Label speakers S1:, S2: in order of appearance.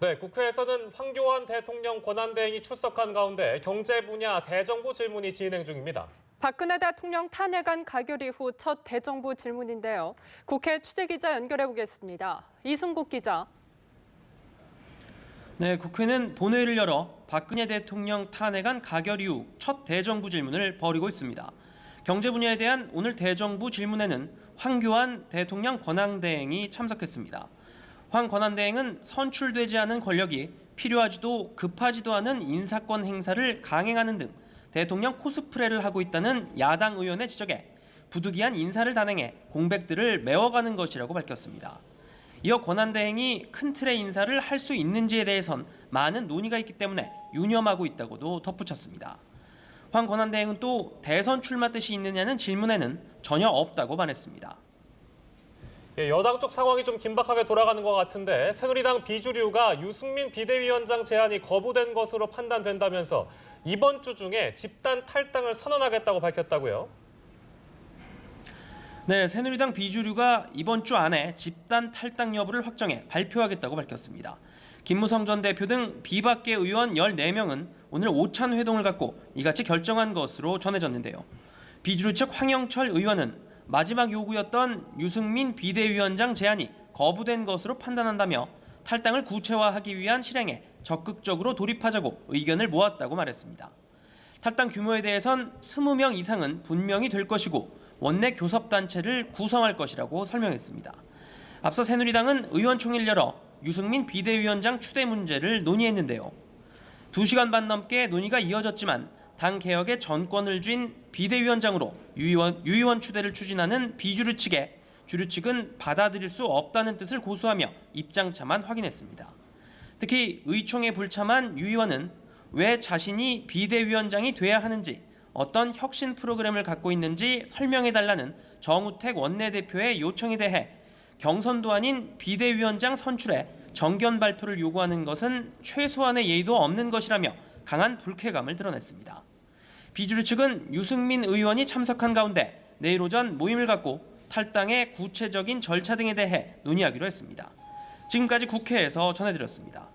S1: 네, 국회에서는 황교안 대통령 권한대행이 출석한 가운데 경제 분야 대정부 질문이 진행 중입니다.
S2: 박근혜 대통령 탄핵안 가결 이후 첫 대정부 질문인데요. 국회 취재기자 연결해 보겠습니다. 이승국 기자.
S3: 네, 국회는 본회의를 열어 박근혜 대통령 탄핵안 가결 이후 첫 대정부 질문을 벌이고 있습니다. 경제 분야에 대한 오늘 대정부 질문에는 황교안 대통령 권한대행이 참석했습니다. 황 권한대행은 선출되지 않은 권력이 필요하지도 급하지도 않은 인사권 행사를 강행하는 등 대통령 코스프레를 하고 있다는 야당 의원의 지적에 부득이한 인사를 단행해 공백들을 메워가는 것이라고 밝혔습니다. 이어 권한대행이 큰 틀의 인사를 할 수 있는지에 대해선 많은 논의가 있기 때문에 유념하고 있다고도 덧붙였습니다. 황 권한대행은 또 대선 출마 뜻이 있느냐는 질문에는 전혀 없다고 말했습니다.
S1: 여당 쪽 상황이 좀 긴박하게 돌아가는 것 같은데 새누리당 비주류가 유승민 비대위원장 제안이 거부된 것으로 판단된다면서 이번 주 중에 집단 탈당을 선언하겠다고 밝혔다고요?
S3: 네, 새누리당 비주류가 이번 주 안에 집단 탈당 여부를 확정해 발표하겠다고 밝혔습니다. 김무성 전 대표 등 비박계 의원 14명은 오늘 오찬 회동을 갖고 이같이 결정한 것으로 전해졌는데요. 비주류 측 황영철 의원은 마지막 요구였던 유승민 비대위원장 제안이 거부된 것으로 판단한다며 탈당을 구체화하기 위한 실행에 적극적으로 돌입하자고 의견을 모았다고 말했습니다. 탈당 규모에 대해선 20명 이상은 분명히 될 것이고 원내 교섭단체를 구성할 것이라고 설명했습니다. 앞서 새누리당은 의원총회를 열어 유승민 비대위원장 추대 문제를 논의했는데요. 2시간 반 넘게 논의가 이어졌지만 당 개혁에 전권을 쥔 비대위원장으로 유의원 추대를 추진하는 비주류 측에 주류 측은 받아들일 수 없다는 뜻을 고수하며 입장차만 확인했습니다. 특히 의총에 불참한 유 의원은 왜 자신이 비대위원장이 돼야 하는지 어떤 혁신 프로그램을 갖고 있는지 설명해달라는 정우택 원내대표의 요청에 대해 경선도 아닌 비대위원장 선출에 정견 발표를 요구하는 것은 최소한의 예의도 없는 것이라며 강한 불쾌감을 드러냈습니다. 비주류 측은 유승민 의원이 참석한 가운데 내일 오전 모임을 갖고 탈당의 구체적인 절차 등에 대해 논의하기로 했습니다. 지금까지 국회에서 전해드렸습니다.